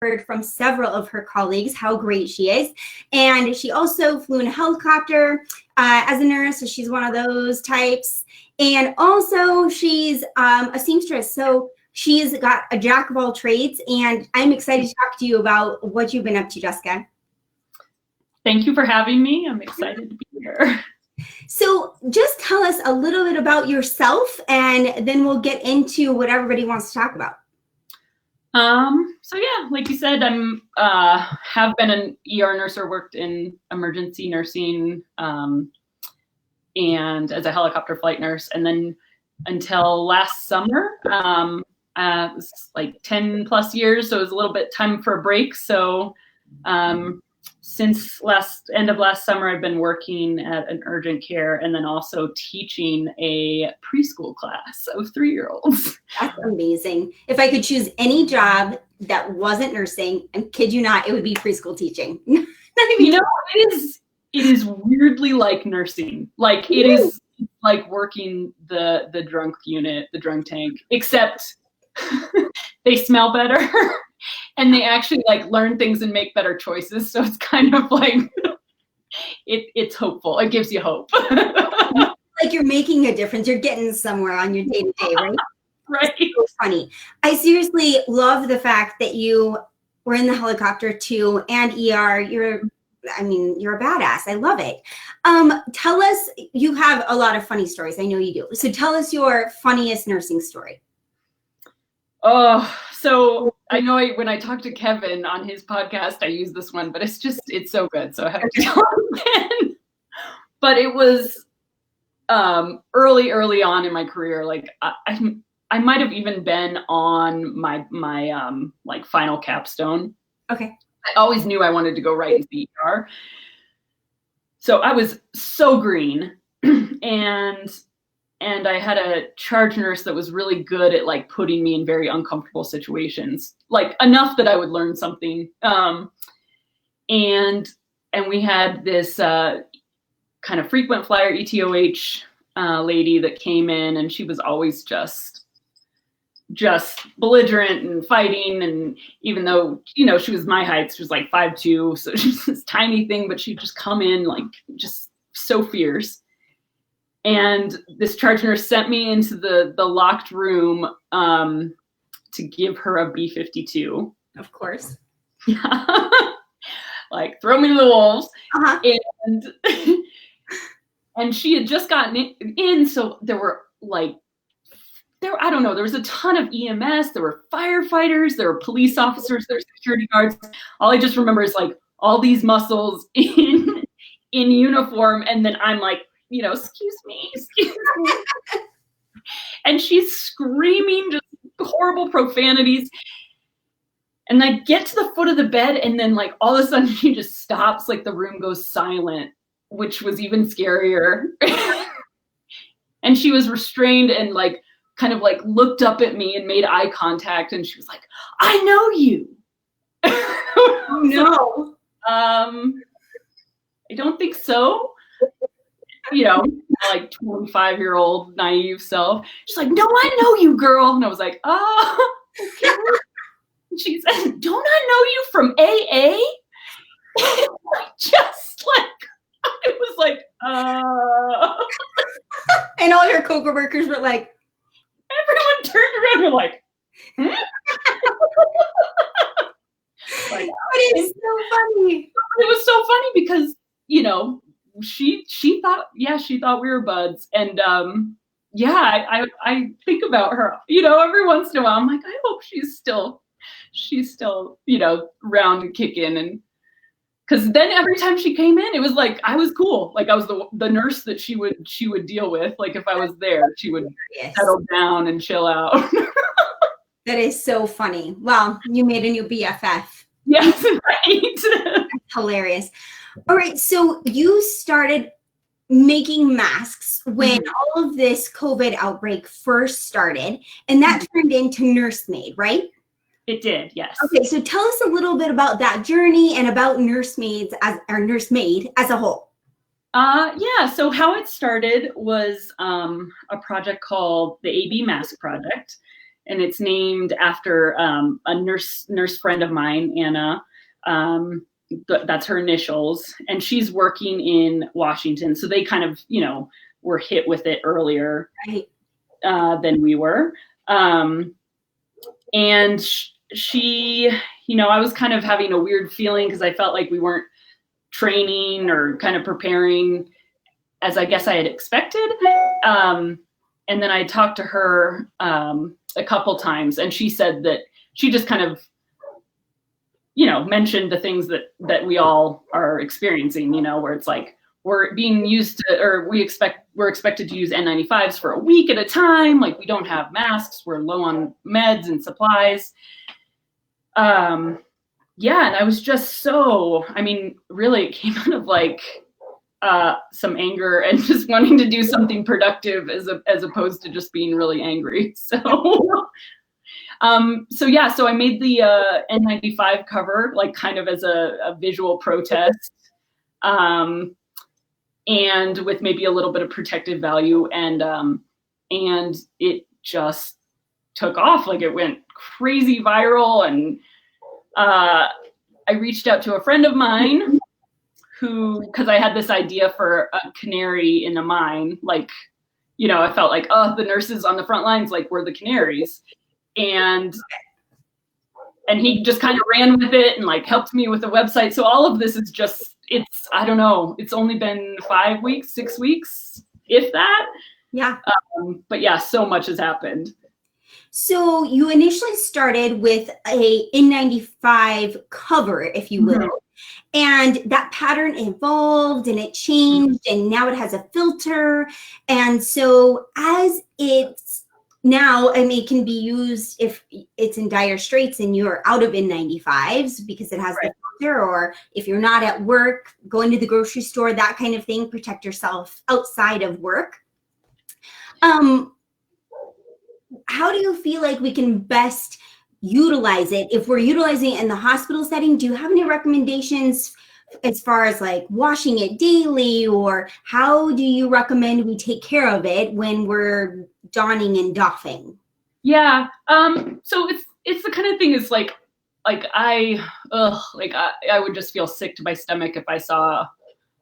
heard from several of her colleagues how great she is. And she also flew in a helicopter as a nurse, so she's one of those types. And also she's a seamstress, so she's got a jack of all trades. And I'm excited to talk to you about what you've been up to, Jessica. Thank you for having me. I'm excited to be here. So just tell us a little bit about yourself, and then we'll get into what everybody wants to talk about. So yeah, like you said, I'm have been an ER nurse or worked in emergency nursing and as a helicopter flight nurse, and then until last summer, it was like 10 plus years, so it was a little bit time for a break. So since end of last summer, I've been working at an urgent care and then also teaching a preschool class of 3-year-olds. That's amazing. If I could choose any job that wasn't nursing, and kid you not, it would be preschool teaching. You know, it is weirdly like nursing. Like it is like working the drunk unit, the drunk tank, except they smell better. And they actually like learn things and make better choices. So it's kind of like, it's hopeful. It gives you hope. Like you're making a difference. You're getting somewhere on your day to day, right? Right. It's so funny. I seriously love the fact that you were in the helicopter too, and ER. You're a badass. I love it. Tell us, you have a lot of funny stories. I know you do. So tell us your funniest nursing story. Oh, so I know when I talked to Kevin on his podcast, I use this one, but it's so good. So I have to tell it again. But it was early on in my career. Like I might have even been on my like final capstone. Okay. I always knew I wanted to go right into the ER. So I was so green and I had a charge nurse that was really good at like putting me in very uncomfortable situations, like enough that I would learn something. And we had this kind of frequent flyer ETOH lady that came in, and she was always just belligerent and fighting. And even though, you know, she was my height, she was like 5'2", so she's this tiny thing, but she'd just come in like just so fierce. And this charge nurse sent me into the locked room to give her a B-52. Of course. Yeah. Like, throw me to the wolves. Uh-huh. And she had just gotten in, so there were I don't know, there was a ton of EMS, there were firefighters, there were police officers, there were security guards. All I just remember is like all these muscles in uniform, and then I'm like, you know, excuse me. And she's screaming just horrible profanities. And I get to the foot of the bed, and then like all of a sudden she just stops, like the room goes silent, which was even scarier. And she was restrained and like kind of like looked up at me and made eye contact, and she was like, I know you. Oh no. I don't think so. You know, like 25-year-old naive self. She's like, no, I know you, girl. And I was like, oh, okay. She said, don't I know you from AA? Just like, I was like, And all your co-workers were like, everyone turned around and were like, like, it is so funny. It was so funny because, you know, she thought we were buds. And I think about her, you know, every once in a while. I'm like, I hope she's still, you know, round and kicking. And because then every time she came in, it was like I was cool. Like I was the nurse that she would deal with. Like if I was there, she would settle down and chill out. That is so funny. Well, you made a new BFF. Yes, right. Hilarious. All right, so you started making masks when all of this COVID outbreak first started, and that turned into NurseMade, right? It did, yes. Okay, so tell us a little bit about that journey and about NurseMade as a whole. Yeah, so how it started was a project called the AB Mask Project. and it's named after a nurse friend of mine, Anna. That's her initials, and she's working in Washington. So they kind of, were hit with it earlier than we were. And she, I was kind of having a weird feeling because I felt like we weren't training or kind of preparing as I guess I had expected. And then I talked to her a couple times, and she said that she just kind of, mentioned the things that we all are experiencing, where it's like we're being used to, or we're expected to use N95s for a week at a time. Like we don't have masks. We're low on meds and supplies. And I was just really it came out of like some anger and just wanting to do something productive as opposed to just being really angry. So I made the N95 cover, like kind of as a visual protest, and with maybe a little bit of protective value, and it just took off. Like it went crazy viral, and I reached out to a friend of mine because I had this idea for a canary in a mine. Like, I felt like, the nurses on the front lines, like we're the canaries. And he just kind of ran with it and like helped me with the website. So all of this is just, I don't know, it's only been 5 weeks, 6 weeks, if that. Yeah. But yeah, so much has happened. So you initially started with a N95 cover, if you will. Mm-hmm. And that pattern evolved and it changed, and now it has a filter. And so as it's now, it can be used if it's in dire straits and you're out of N95s because it has the filter, or if you're not at work, going to the grocery store, that kind of thing, protect yourself outside of work. How do you feel like we can best utilize it? If we're utilizing it in the hospital setting, do you have any recommendations as far as like washing it daily, or how do you recommend we take care of it when we're donning and doffing? Yeah. So it's the kind of thing is like I would just feel sick to my stomach if I saw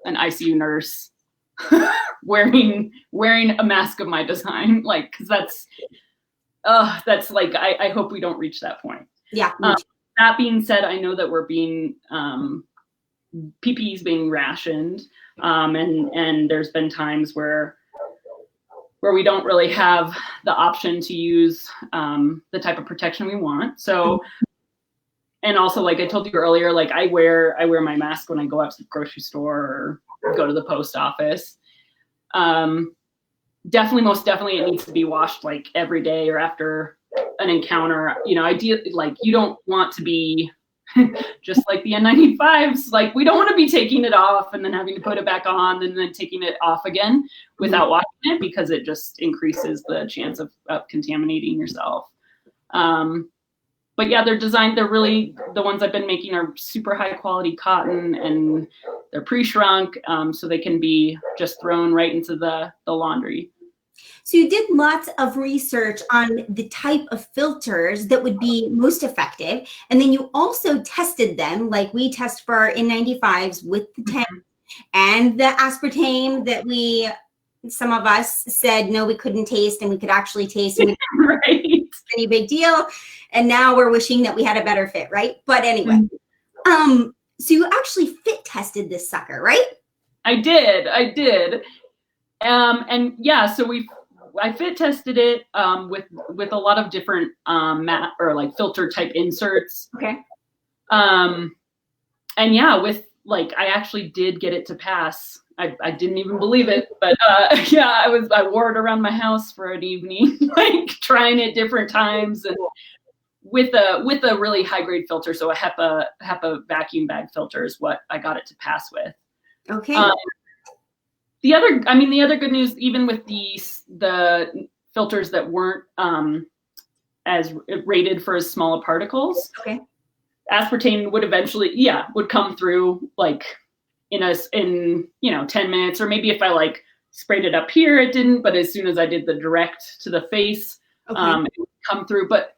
an ICU nurse wearing a mask of my design, like, cause that's like, I hope we don't reach that point. Yeah. That being said, I know that we're being, PPE's being rationed. And there's been times where we don't really have the option to use, the type of protection we want. So, and also, like I told you earlier, like I wear my mask when I go out to the grocery store or go to the post office. Most definitely it needs to be washed like every day or after an encounter. Ideally, like you don't want to be just like the N95s, like we don't want to be taking it off and then having to put it back on and then taking it off again without washing it, because it just increases the chance of contaminating yourself. But yeah, they're really, the ones I've been making are super high quality cotton, and they're pre-shrunk, so they can be just thrown right into the laundry. So you did lots of research on the type of filters that would be most effective. And then you also tested them, like we test for our N95s with the temp and the aspartame that some of us said, no, we couldn't taste, and we could actually taste. And right. Any big deal. And now we're wishing that we had a better fit, right? But anyway, so you actually fit tested this sucker, right? I did. And yeah, so I fit tested it with a lot of different matte or like filter type inserts. Okay. And yeah, with like I actually did get it to pass. I didn't even believe it, but yeah, I wore it around my house for an evening, like trying it different times, and with a really high grade filter. So a HEPA vacuum bag filter is what I got it to pass with. Okay. The other good news, even with the filters that weren't as rated for as small particles, okay, aspartame would come through like in 10 minutes, or maybe if I like sprayed it up here, it didn't. But as soon as I did the direct to the face, it would come through, but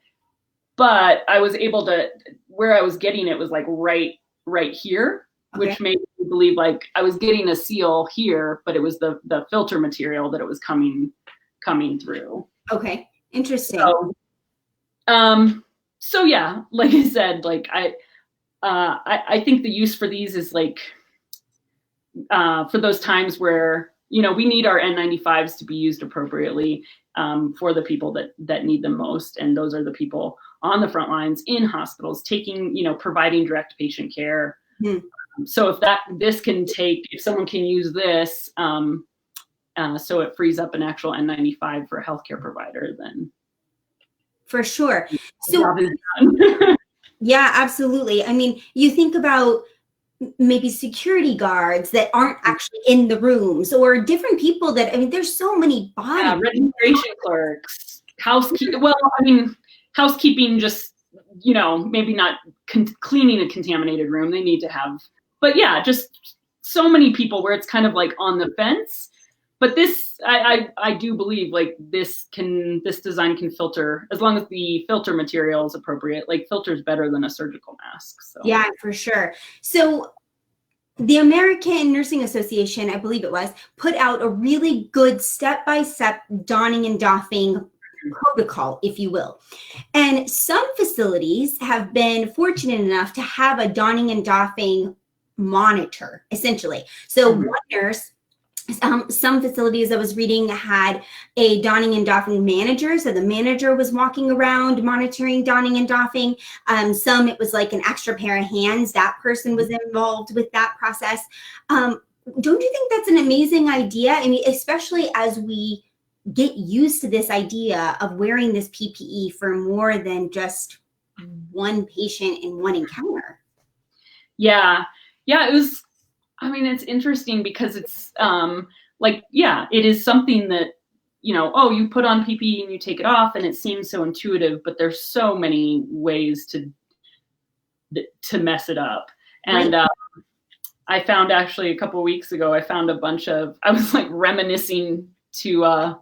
I was able to, where I was getting it was like right here, which made me believe like I was getting a seal here, but it was the filter material that it was coming through. Okay, interesting. So yeah, like I said, like I think the use for these is like for those times where, you know, we need our N95s to be used appropriately for the people that need them most, and those are the people on the front lines in hospitals taking, you know, providing direct patient care. So if someone can use this, so it frees up an actual N95 for a healthcare provider, then for sure. So yeah, absolutely. I mean, you think about maybe security guards that aren't actually in the rooms, or different people that, I mean, there's so many bodies. Yeah, registration clerks, housekeeping. Well, I mean, housekeeping, just, you know, maybe not cleaning a contaminated room. They need to have, but yeah, just so many people where it's kind of like on the fence. But this, I do believe like this design can filter, as long as the filter material is appropriate. Like filters better than a surgical mask. So yeah, for sure. So the American Nursing Association, I believe it was, put out a really good step-by-step donning and doffing protocol, if you will. And some facilities have been fortunate enough to have a donning and doffing monitor, essentially. So one nurse, some facilities I was reading had a donning and doffing manager. So the manager was walking around monitoring donning and doffing. Some it was like an extra pair of hands. That person was involved with that process. Don't you think that's an amazing idea? I mean, especially as we get used to this idea of wearing this PPE for more than just one patient in one encounter. Yeah, it was, I mean, it's interesting because it's like, yeah, it is something that, you know, oh, you put on PPE and you take it off and it seems so intuitive, but there's so many ways to mess it up. And I found actually a couple of weeks ago, I found I was like reminiscing to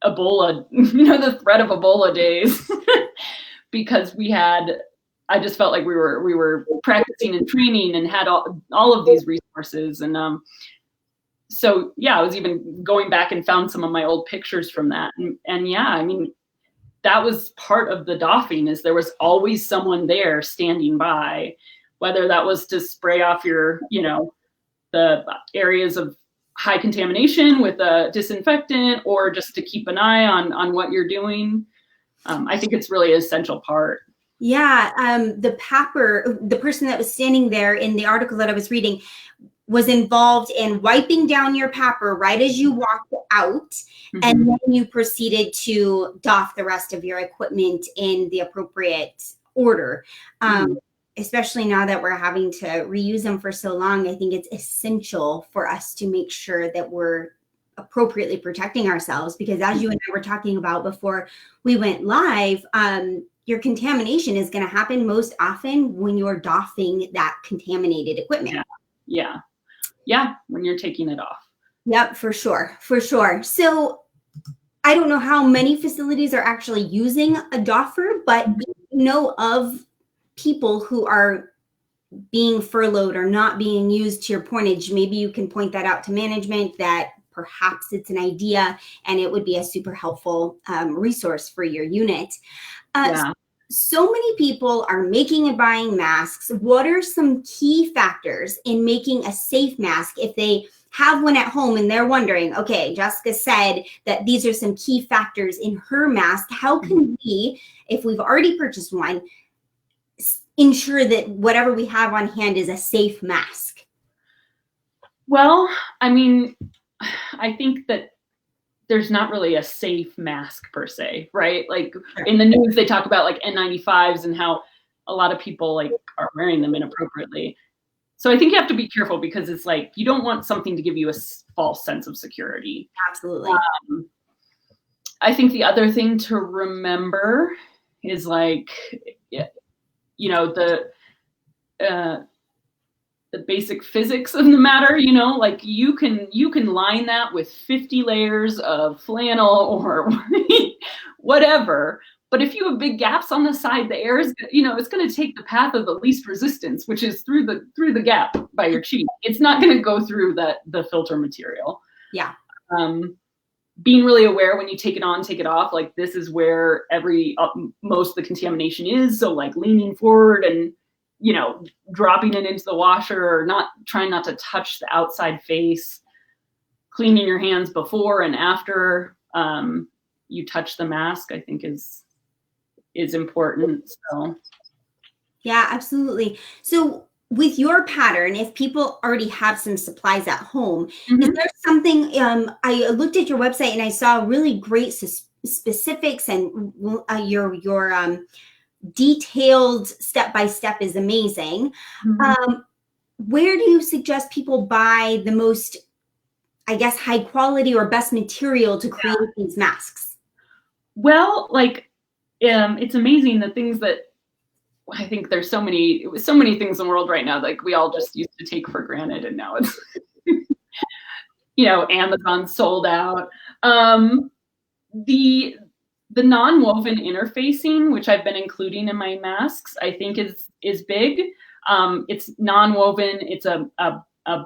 Ebola, you know, the threat of Ebola days, because I just felt like we were practicing and training and had all of these resources. And so, yeah, I was even going back and found some of my old pictures from that. And yeah, I mean, that was part of the doffing, is there was always someone there standing by, whether that was to spray off your, you know, the areas of high contamination with a disinfectant, or just to keep an eye on what you're doing. I think it's really an essential part. Yeah, the person that was standing there in the article that I was reading was involved in wiping down your papper right as you walked out, and then you proceeded to doff the rest of your equipment in the appropriate order. Especially now that we're having to reuse them for so long, I think it's essential for us to make sure that we're appropriately protecting ourselves, because as you and I were talking about before we went live, your contamination is going to happen most often when you're doffing that contaminated equipment. Yeah, when you're taking it off. Yep, for sure. So I don't know how many facilities are actually using a doffer, but you know of people who are being furloughed or not being used, to your pointage. Maybe you can point that out to management, that perhaps it's an idea and it would be a super helpful resource for your unit. So many people are making and buying masks. What are some key factors in making a safe mask if they have one at home and they're wondering, okay, Jessica said that these are some key factors in her mask. How can we, if we've already purchased one, ensure that whatever we have on hand is a safe mask? Well, I mean, I think that there's not really a safe mask per se, right? Like in the news, they talk about like N95s and how a lot of people like are wearing them inappropriately. So I think you have to be careful, because it's like, you don't want something to give you a false sense of security. Absolutely. I think the other thing to remember is like, you know, basic physics of the matter, you know, like you can line that with 50 layers of flannel or whatever. But if you have big gaps on the side, the air is, you know, it's going to take the path of the least resistance, which is through the gap by your cheek. It's not going to go through the filter material. Yeah. Being really aware when you take it on, take it off, like this is where most of the contamination is. So like leaning forward and, you know, dropping it into the washer, or trying not to touch the outside face, cleaning your hands before and after you touch the mask, I think is important. So yeah, absolutely. So with your pattern, if people already have some supplies at home, is there something, I looked at your website and I saw really great specifics, and your detailed step-by-step is amazing. Where do you suggest people buy the most, I guess, high quality or best material to create these masks? Well, like, it's amazing the things that, I think there's so many things in the world right now, like we all just used to take for granted, and now it's, you know, Amazon sold out. The non-woven interfacing, which I've been including in my masks, I think is big. It's non-woven. It's a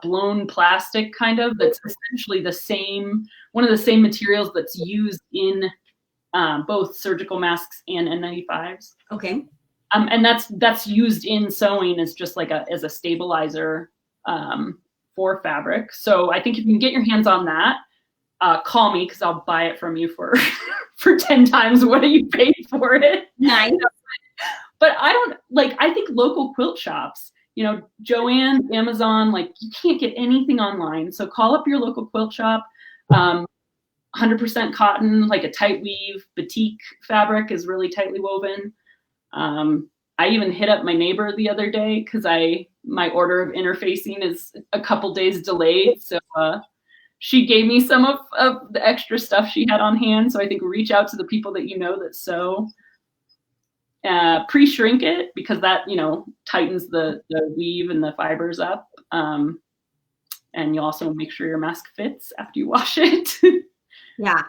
blown plastic kind of, that's essentially one of the same materials that's used in both surgical masks and N95s. Okay. And that's used in sewing as just like as a stabilizer for fabric. So I think if you can get your hands on that, call me, because I'll buy it from you for 10 times what you paid for it. Nice. But I think local quilt shops, you know, Joann, Amazon, like you can't get anything online. So call up your local quilt shop. 100% cotton, like a tight weave, batik fabric is really tightly woven. I even hit up my neighbor the other day because my order of interfacing is a couple days delayed. So she gave me some of the extra stuff she had on hand. So I think reach out to the people that you know that sew. Pre-shrink it, because that, you know, tightens the weave and the fibers up. And you also make sure your mask fits after you wash it. Yeah.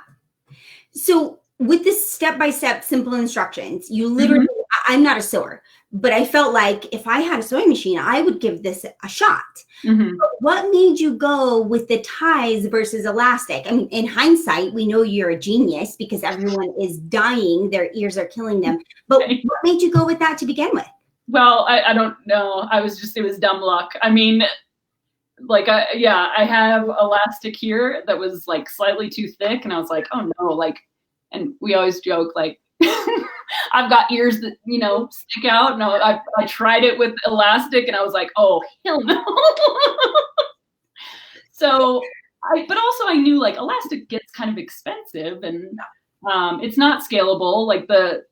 So with this step-by-step simple instructions, you literally, I'm not a sewer, but I felt like if I had a sewing machine, I would give this a shot. But what made you go with the ties versus elastic? I mean, in hindsight, we know you're a genius because everyone is dying. Their ears are killing them. But what made you go with that to begin with? Well, I don't know. it was dumb luck. I mean, like, I have elastic here that was like slightly too thick, and I was like, oh no, like, and we always joke, like, I've got ears that, you know, stick out. And I tried it with elastic, and I was like, oh, hell no. So, but also I knew like elastic gets kind of expensive, and it's not scalable. Like the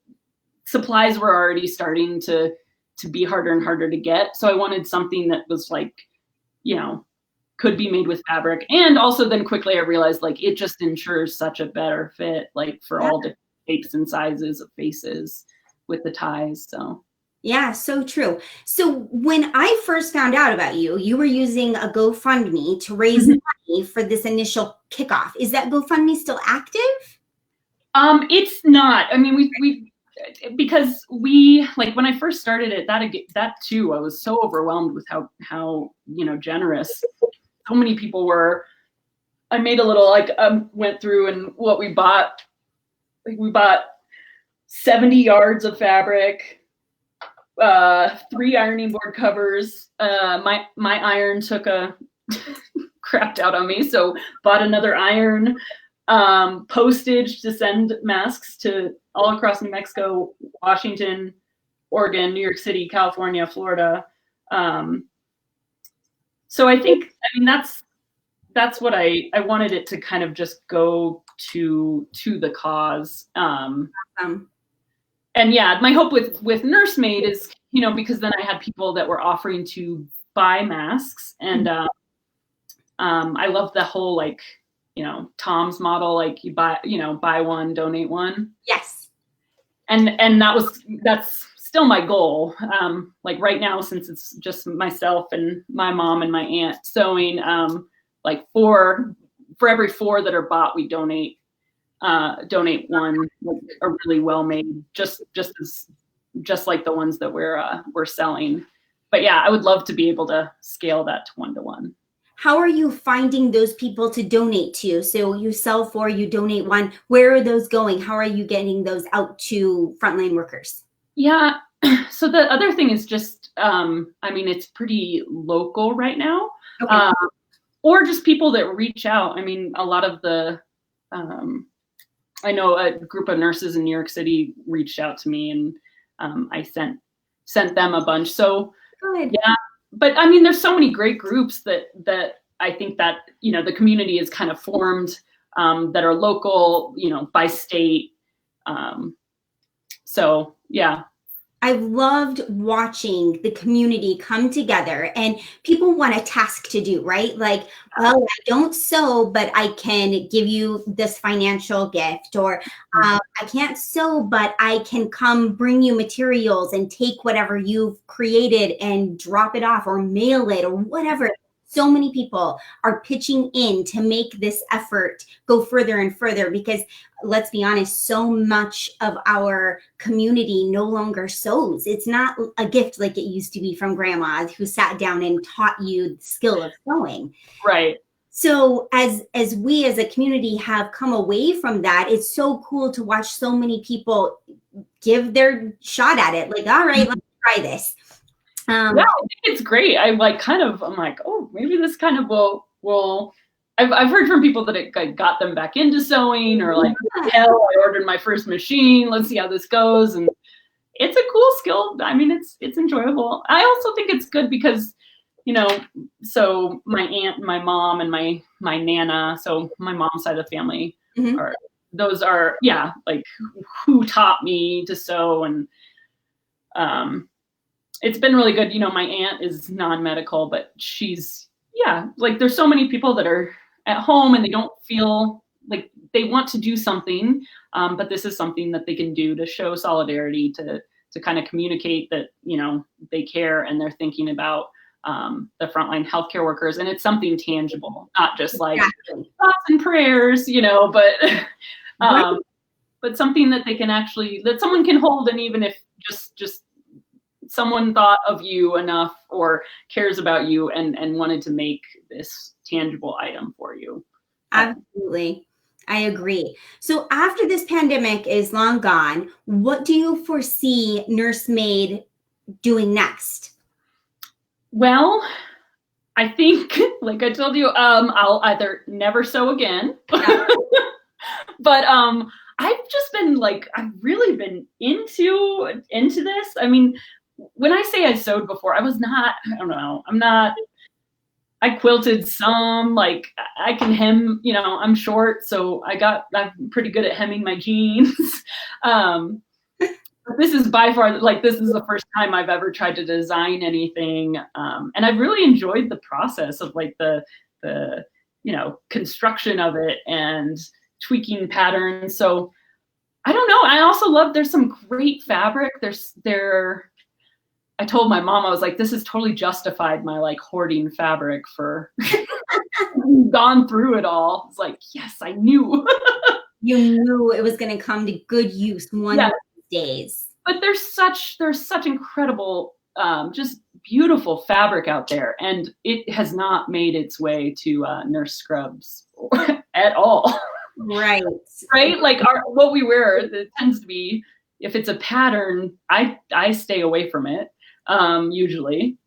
supplies were already starting to be harder and harder to get. So I wanted something that was like, you know, could be made with fabric. And also then quickly I realized like it just ensures such a better fit, like for all different shapes and sizes of faces with the ties. So yeah, so true. So when I first found out about you, you were using a GoFundMe to raise money for this initial kickoff. Is that GoFundMe still active? It's not. I mean, we because we, like, when I first started it, that too, I was so overwhelmed with how you know, generous so many people were. I made a little, like, went through and what we bought. Like, we bought 70 yards of fabric, 3 ironing board covers. My iron took a crapped out on me, so bought another iron. Postage to send masks to all across New Mexico, Washington, Oregon, New York City, California, Florida. So I think, I mean, that's what I wanted it to kind of just go to the cause. And yeah, my hope with NurseMade is, you know, because then I had people that were offering to buy masks, and I love the whole, like, you know, Tom's model, like you buy one, donate one. Yes. And that's still my goal. Like right now, since it's just myself and my mom and my aunt sewing, like for every 4 that are bought, we donate one, like a really well made, just like the ones that we're selling. But yeah, I would love to be able to scale that to 1-to-1. How are you finding those people to donate to? So you sell 4, you donate 1. Where are those going? How are you getting those out to frontline workers? Yeah. So the other thing is just, I mean, it's pretty local right now. Okay. Or just people that reach out. I mean, a lot of the, I know a group of nurses in New York City reached out to me, and I sent them a bunch. So Good. yeah, but I mean, there's so many great groups that I think that, you know, the community is kind of formed, that are local, you know, by state. So yeah. I've loved watching the community come together, and people want a task to do, right? Like, well, I don't sew, but I can give you this financial gift, or I can't sew, but I can come bring you materials and take whatever you've created and drop it off or mail it or whatever. So many people are pitching in to make this effort go further and further, because let's be honest, so much of our community no longer sews. It's not a gift like it used to be from grandma who sat down and taught you the skill of sewing. Right. So as we as a community have come away from that, it's so cool to watch so many people give their shot at it. Like, all right, let's try this. Yeah, I think it's great. I'm like, oh, maybe this kind of will. I've heard from people that it got them back into sewing, or like, hell, I ordered my first machine. Let's see how this goes. And it's a cool skill. I mean, it's enjoyable. I also think it's good because, you know, so my aunt, my mom, and my nana, so my mom's side of the family, those are, yeah, like who taught me to sew. And it's been really good. You know, my aunt is non-medical, but she's, yeah, like there's so many people that are at home and they don't feel like they want to do something, but this is something that they can do to show solidarity, to kind of communicate that, you know, they care and they're thinking about the frontline healthcare workers. And it's something tangible, not just like thoughts and prayers, you know, but something that they can actually, that someone can hold. And even if just someone thought of you enough or cares about you and wanted to make this tangible item for you. Absolutely. I agree. So after this pandemic is long gone, what do you foresee NurseMade doing next? Well, I think, like I told you, I'll either never sew again, but I've just been like, I've really been into this. I mean, when I say I sewed before, I was not, I don't know, I quilted some, like I can hem, you know, I'm short, so I'm pretty good at hemming my jeans. This is by far, like, this is the first time I've ever tried to design anything. And I've really enjoyed the process of like the, you know, construction of it and tweaking patterns. So I don't know. I also love, there's some great fabric. I told my mom, I was like, this has totally justified my like hoarding fabric for gone through it all. It's like, yes, I knew. You knew it was going to come to good use one of these days. But there's such incredible, just beautiful fabric out there. And it has not made its way to nurse scrubs at all. Right. Right. Like what we wear, it tends to be, if it's a pattern, I stay away from it. Usually.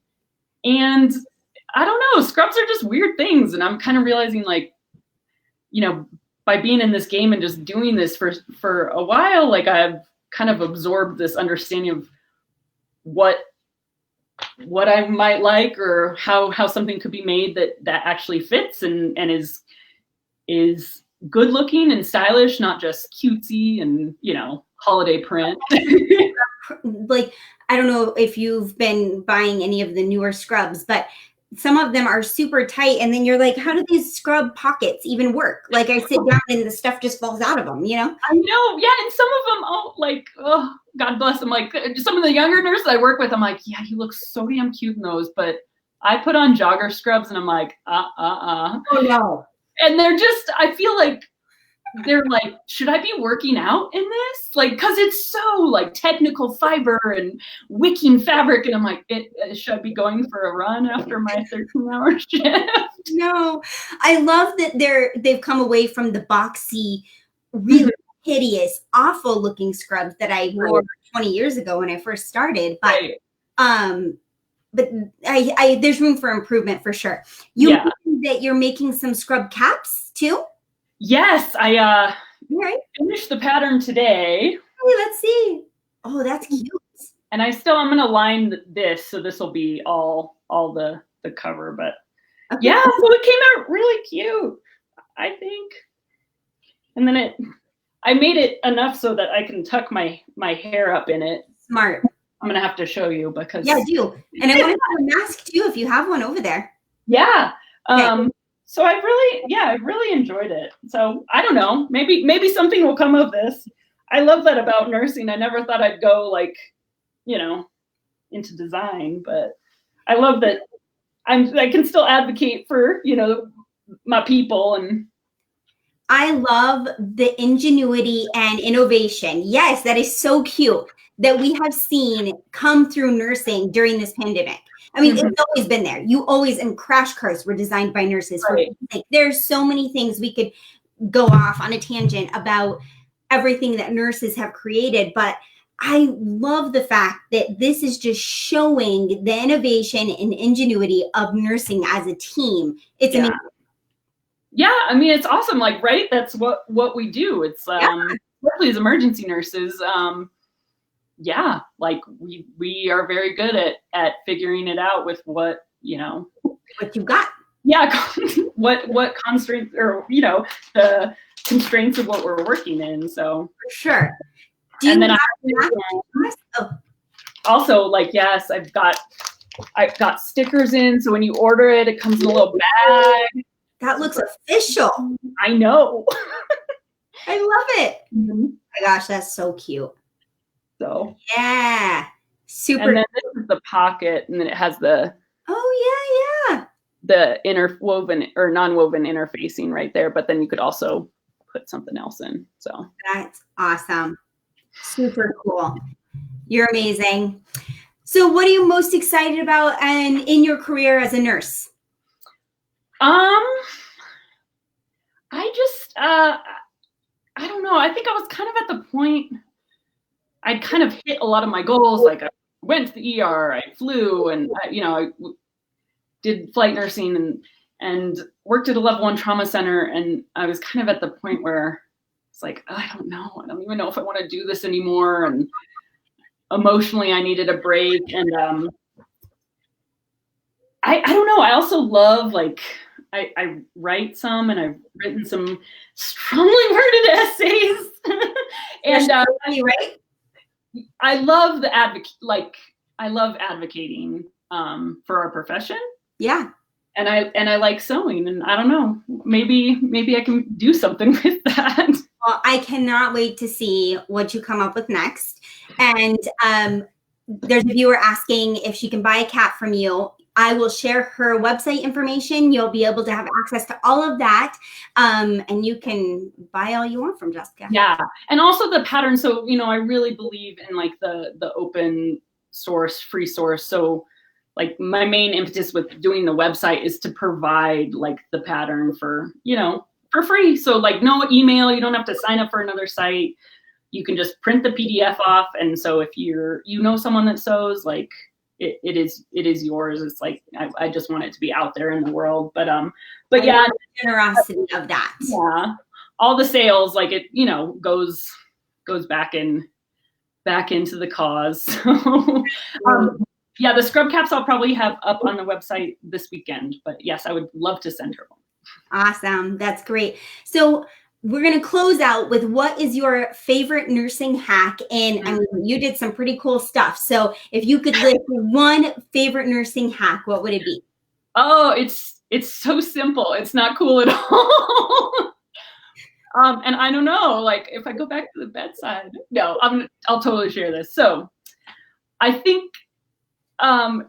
And I don't know, scrubs are just weird things. And I'm kind of realizing, like, you know, by being in this game and just doing this for a while, like I've kind of absorbed this understanding of what I might like, or how something could be made that actually fits and is good looking and stylish, not just cutesy and, you know, holiday print. Like, I don't know if you've been buying any of the newer scrubs, but some of them are super tight, and then you're like, how do these scrub pockets even work? Like I sit down and the stuff just falls out of them, you know? I know, yeah, and some of them, oh, God bless them. Like some of the younger nurses I work with, I'm like, yeah, you look so damn cute in those, but I put on jogger scrubs and I'm like, Oh no. And they're just, I feel like they're like, should I be working out in this? Like, cause it's so like technical fiber and wicking fabric. And I'm like, should I be going for a run after my 13-hour shift? No, I love that they've come away from the boxy, really hideous, awful looking scrubs that I wore 20 years ago when I first started. But but there's room for improvement for sure. You mentioned that you're making some scrub caps too? Yes, I finished the pattern today. Hey, let's see. Oh, that's cute. And I'm gonna line this, so this will be all the cover, but yeah, so it came out really cute, I think. And then I made it enough so that I can tuck my hair up in it. Smart. I'm gonna have to show you because I do. And I want to have a mask too if you have one over there. Yeah. So I really enjoyed it. So I don't know, maybe something will come of this. I love that about nursing. I never thought I'd go like, into design, but I love that I can still advocate for, my people. And I love the ingenuity and innovation. Yes, that is so cute that we have seen come through nursing during this pandemic. I mean, it's always been there. And crash cars were designed by nurses. Right. There's so many things we could go off on a tangent about everything that nurses have created. But I love the fact that this is just showing the innovation and ingenuity of nursing as a team. It's amazing. Yeah, I mean, it's awesome. Like, right? That's what we do. It's especially as emergency nurses. Like we are very good at figuring it out with what you got. Yeah, what constraints or the constraints of what we're working in. So for sure. Also, like, yes, I've got stickers in, so when you order it, it comes in a little bag. That looks official. I know. I love it. Oh my gosh, that's so cute. So yeah, super. And then this is the pocket, and then it has the the interwoven or non-woven interfacing right there. But then you could also put something else in. So that's awesome. Super cool. You're amazing. So what are you most excited about and in your career as a nurse? I don't know. I think I was kind of at the point I'd kind of hit a lot of my goals. Like I went to the ER, I flew, and I did flight nursing and worked at a level 1 trauma center. And I was kind of at the point where it's like, I don't know. I don't even know if I want to do this anymore. And emotionally, I needed a break. And I don't know. I also love, like, I write some, and I've written some strongly worded essays. And you right? I love I love advocating for our profession. Yeah. And I like sewing, and I don't know, maybe I can do something with that. Well, I cannot wait to see what you come up with next. And there's a viewer asking if she can buy a cap from you. I will share her website information. You'll be able to have access to all of that. And you can buy all you want from Jessica. Yeah. And also the pattern. So, I really believe in like the open source, free source. So like my main impetus with doing the website is to provide like the pattern for free. So like no email, you don't have to sign up for another site. You can just print the PDF off. And so if you're, someone that sews, like, it is yours. It's like I just want it to be out there in the world. But yeah, the generosity of that. Yeah, all the sales, like it, goes back into the cause. So, yeah, the scrub caps I'll probably have up on the website this weekend. But yes, I would love to send her one. Awesome, that's great. So we're going to close out with what is your favorite nursing hack? And I mean, you did some pretty cool stuff. So if you could list one favorite nursing hack, what would it be? Oh, it's so simple. It's not cool at all. And I don't know, like if I go back to the bedside, no, I'll totally share this. So I think,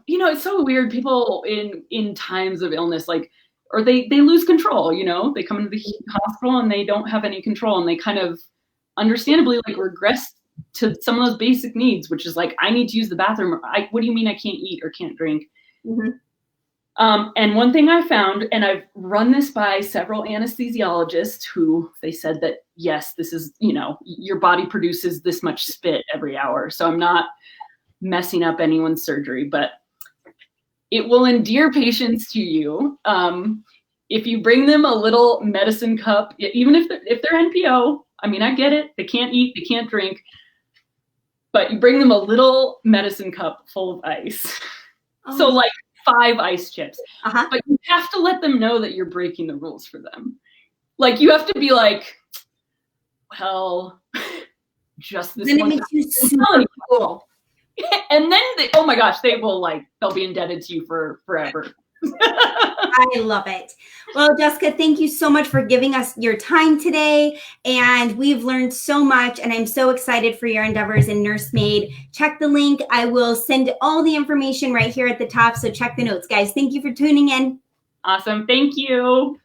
you know, it's so weird. People in times of illness, like, or they lose control, you know, they come into the hospital and they don't have any control, and they kind of understandably like regress to some of those basic needs, which is like, I need to use the bathroom. What do you mean I can't eat or can't drink? Mm-hmm. And one thing I found, and I've run this by several anesthesiologists who they said that, yes, this is, you know, your body produces this much spit every hour. So I'm not messing up anyone's surgery, but it will endear patients to you. If you bring them a little medicine cup, even if they're NPO, I mean, I get it. They can't eat, they can't drink, but you bring them a little medicine cup full of ice. Oh. So like 5 ice chips, but you have to let them know that you're breaking the rules for them. Like you have to be like, well, just this then one. It makes you super cool. And then oh my gosh, they'll be indebted to you for forever. I love it. Well, Jessica, thank you so much for giving us your time today. And we've learned so much, and I'm so excited for your endeavors in NurseMade. Check the link. I will send all the information right here at the top. So check the notes, guys. Thank you for tuning in. Awesome. Thank you.